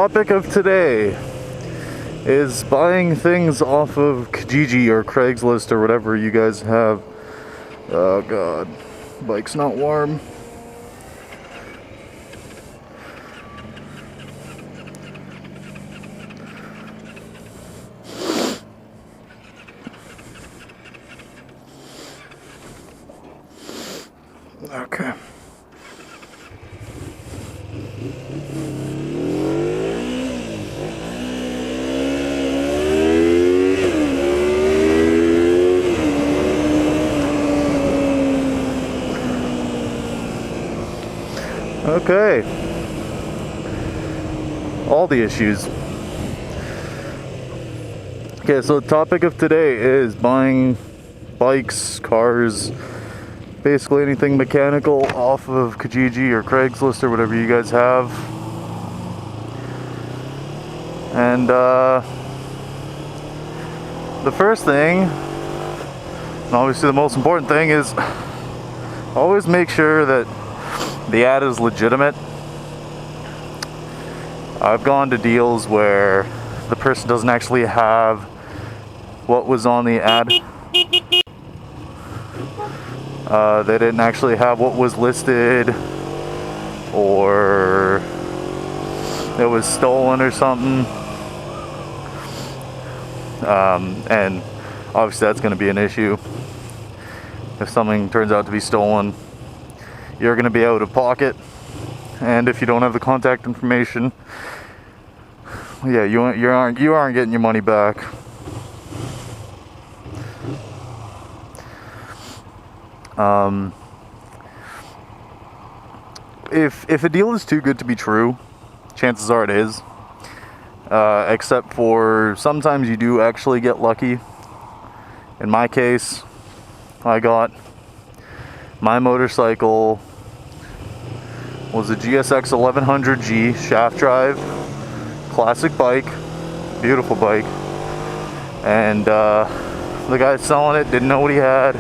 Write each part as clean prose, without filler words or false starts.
topic of today is buying things off of Kijiji or Craigslist or whatever you guys have. Oh god, bike's not warm. Okay. Okay. All the issues. Okay, so the topic of today is buying bikes, cars, basically anything mechanical off of Kijiji or Craigslist or whatever you guys have. And the first thing, and obviously the most important thing, is always make sure that the ad is legitimate. I've gone to deals where the person doesn't actually have what was on the ad. They didn't actually have what was listed, or it was stolen or something. And obviously that's going to be an issue. If something turns out to be stolen, you're going to be out of pocket. And if you don't have the contact information, yeah, you aren't getting your money back. If a deal is too good to be true, chances are it is. Except for sometimes you do actually get lucky. In my case, I got my motorcycle was a GSX 1100G shaft drive, classic bike, beautiful bike, and the guy selling it didn't know what he had.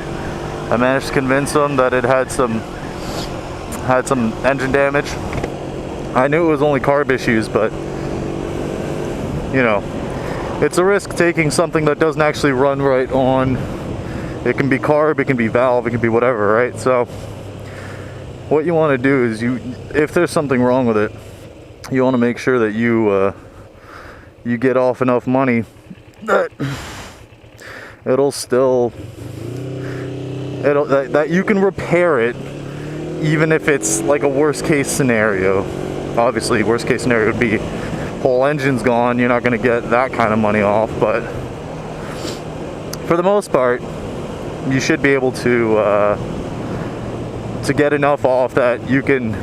I managed to convince him that it had some engine damage. I knew it was only carb issues, but you know, it's a risk taking something that doesn't actually run right on. It can be carb, it can be valve, it can be whatever, right? So what you want to do is, if there's something wrong with it, you want to make sure that you get off enough money that that you can repair it, even if it's like a worst case scenario. Obviously, worst case scenario would be whole engine's gone. You're not going to get that kind of money off, but for the most part, you should be able to get enough off that you can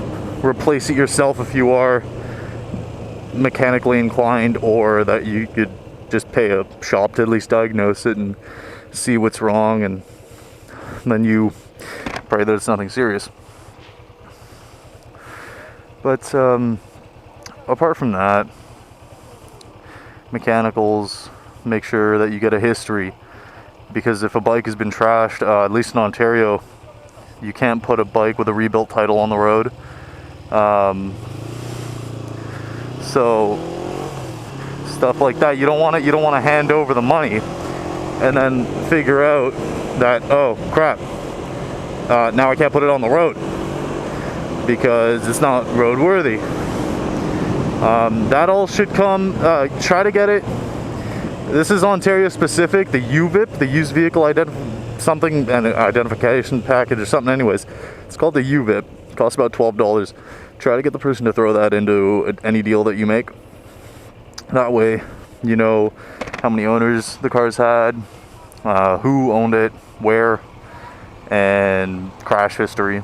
replace it yourself if you are mechanically inclined, or that you could just pay a shop to at least diagnose it and see what's wrong, and then you pray that it's nothing serious. But apart from that, mechanicals, make sure that you get a history, because if a bike has been trashed, at least in Ontario, you can't put a bike with a rebuilt title on the road. So stuff like that, you don't want to hand over the money and then figure out that, oh crap, now I can't put it on the road because it's not roadworthy. That all should come. Try to get it. This is Ontario specific. The UVIP, the used vehicle identification package or something. Anyways, it's called the UVIP. It costs about $12. Try to get the person to throw that into any deal that you make. That way, you know how many owners the car's had, who owned it, where, and crash history.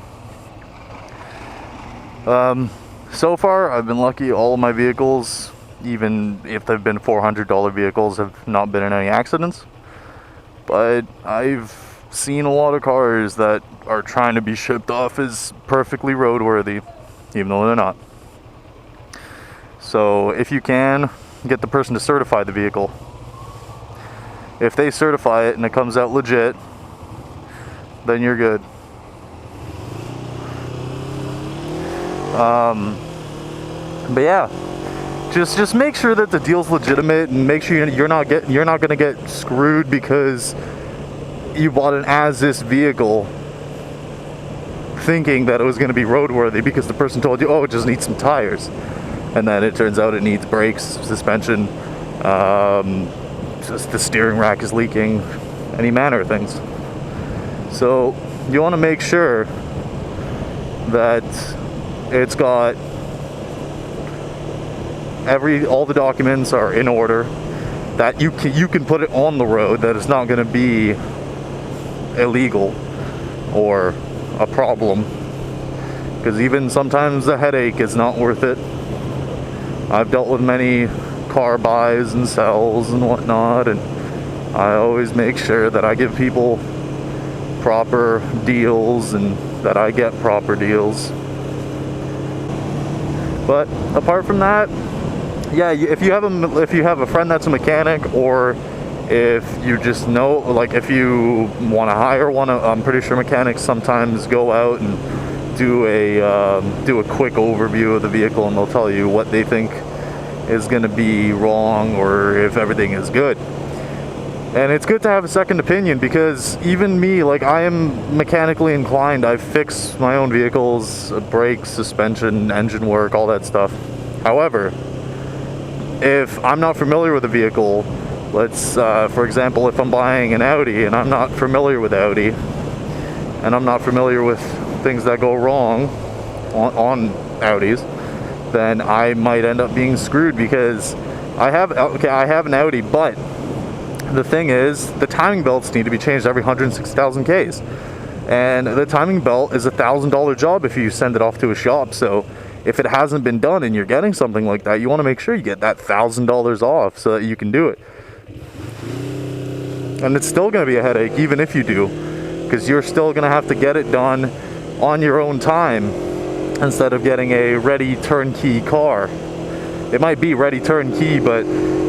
So far, I've been lucky. All of my vehicles, even if they've been $400 vehicles, have not been in any accidents. But I've seen a lot of cars that are trying to be shipped off as perfectly roadworthy, even though they're not. So if you can, get the person to certify the vehicle. If they certify it and it comes out legit, then you're good. But yeah, just make sure that the deal's legitimate, and make sure you're not gonna get screwed because you bought an as-is vehicle thinking that it was going to be roadworthy because the person told you, oh, it just needs some tires, and then it turns out it needs brakes, suspension, just the steering rack is leaking, any manner of things. So you want to make sure that it's got all the documents are in order, that you can put it on the road, that it's not going to be illegal or a problem, because even sometimes the headache is not worth it. I've dealt with many car buys and sells and whatnot, and I always make sure that I give people proper deals and that I get proper deals. But apart from that, yeah, if you have a friend that's a mechanic, or if you just know, like if you want to hire one, I'm pretty sure mechanics sometimes go out and do a quick overview of the vehicle, and they'll tell you what they think is going to be wrong or if everything is good. And it's good to have a second opinion, because even me, like, I am mechanically inclined. I fix my own vehicles, brakes, suspension, engine work, all that stuff. However, if I'm not familiar with a vehicle, for example, if I'm buying an Audi and I'm not familiar with Audi, and I'm not familiar with things that go wrong on Audis, then I might end up being screwed, because I have an Audi, but the thing is, the timing belts need to be changed every 160,000 Ks. And the timing belt is $1,000 job if you send it off to a shop. So if it hasn't been done and you're getting something like that, you want to make sure you get that $1,000 off so that you can do it. And it's still going to be a headache even if you do, because you're still going to have to get it done on your own time instead of getting a ready turnkey car. It might be ready turnkey, but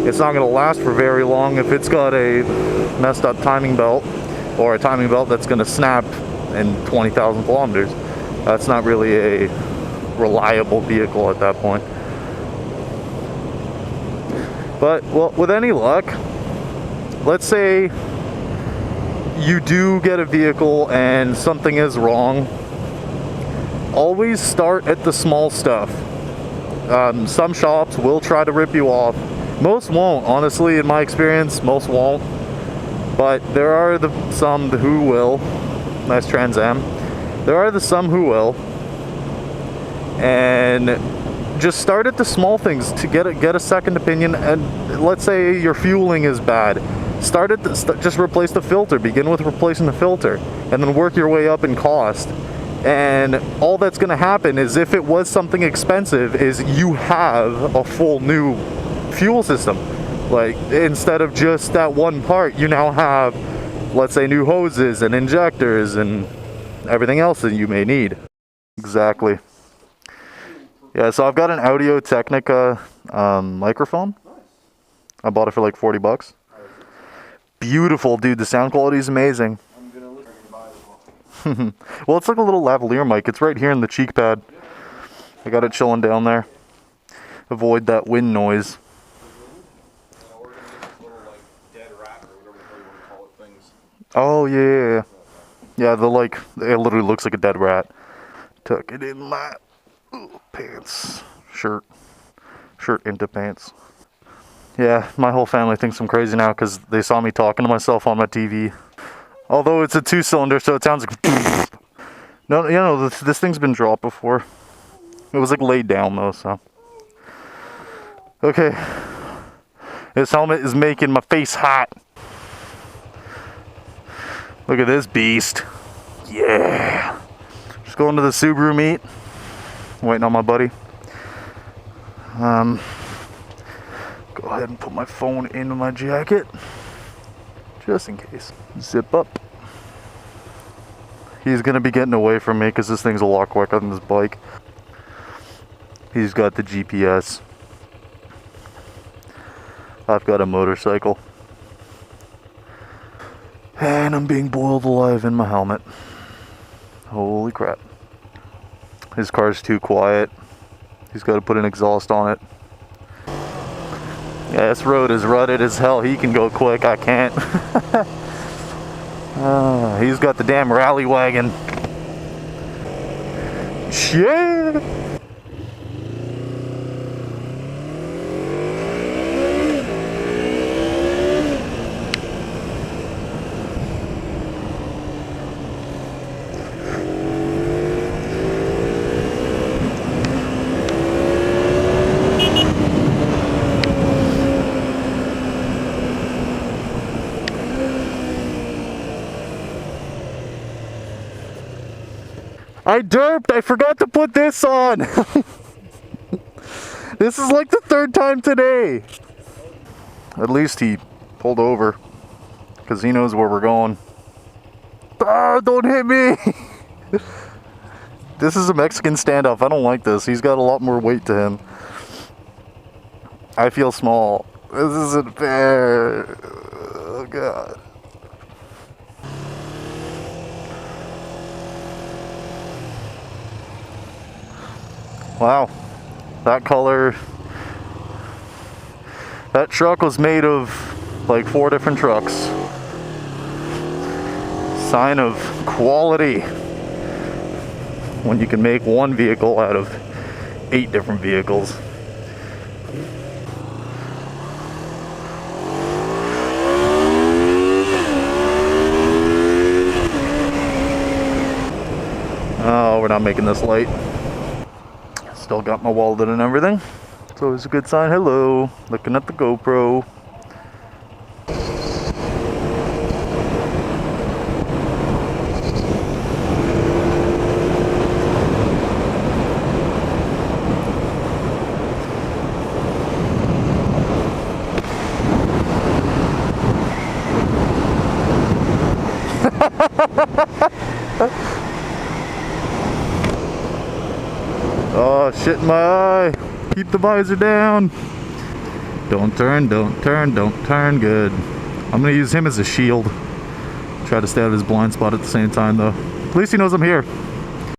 it's not going to last for very long if it's got a messed up timing belt, or a timing belt that's going to snap in 20,000 kilometers. That's not really a reliable vehicle at that point. But, well, with any luck, let's say you do get a vehicle and something is wrong. Always start at the small stuff. Some shops will try to rip you off. Most won't, honestly, in my experience, most won't. But there are some who will. Nice Trans Am. There are some who will. And just start at the small things to get a second opinion. And let's say your fueling is bad. Just replace the filter. Begin with replacing the filter, and then work your way up in cost. And all that's going to happen is, if it was something expensive, is you have a full new fuel system. Like, instead of just that one part, you now have, let's say, new hoses and injectors and everything else that you may need. Exactly. Yeah, so I've got an Audio Technica microphone. I bought it for like 40 bucks. Beautiful, dude. The sound quality is amazing. Well, it's like a little lavalier mic. It's right here in the cheek pad. I got it chilling down there. Avoid that wind noise. Oh yeah. Yeah, it literally looks like a dead rat. Tuck it in my pants. Shirt into pants. Yeah, my whole family thinks I'm crazy now because they saw me talking to myself on my TV. Although it's a 2-cylinder, so it sounds like... No, you know, this thing's been dropped before. It was like laid down though, so... Okay. This helmet is making my face hot. Look at this beast. Yeah. Just going to the Subaru meet. Waiting on my buddy. Go ahead and put my phone into my jacket. Just in case. Zip up. He's gonna be getting away from me because this thing's a lot quicker than this bike. He's got the GPS. I've got a motorcycle. And I'm being boiled alive in my helmet. Holy crap. His car's too quiet. He's got to put an exhaust on it. Yeah, this road is rutted as hell. He can go quick, I can't. He's got the damn rally wagon. Yeah! I derped! I forgot to put this on! This is like the third time today! At least he pulled over, because he knows where we're going. Ah, don't hit me! This is a Mexican standoff. I don't like this. He's got a lot more weight to him. I feel small. This isn't fair. Oh, God. Wow, that color, that truck was made of like 4 different trucks. Sign of quality when you can make one vehicle out of 8 different vehicles. Oh, we're not making this light. Still got my wallet and everything. It's always a good sign. Hello. Looking at the GoPro. Oh, shit in my eye. Keep the visor down. Don't turn, don't turn, don't turn. Good. I'm gonna use him as a shield. Try to stay out of his blind spot at the same time though. At least he knows I'm here.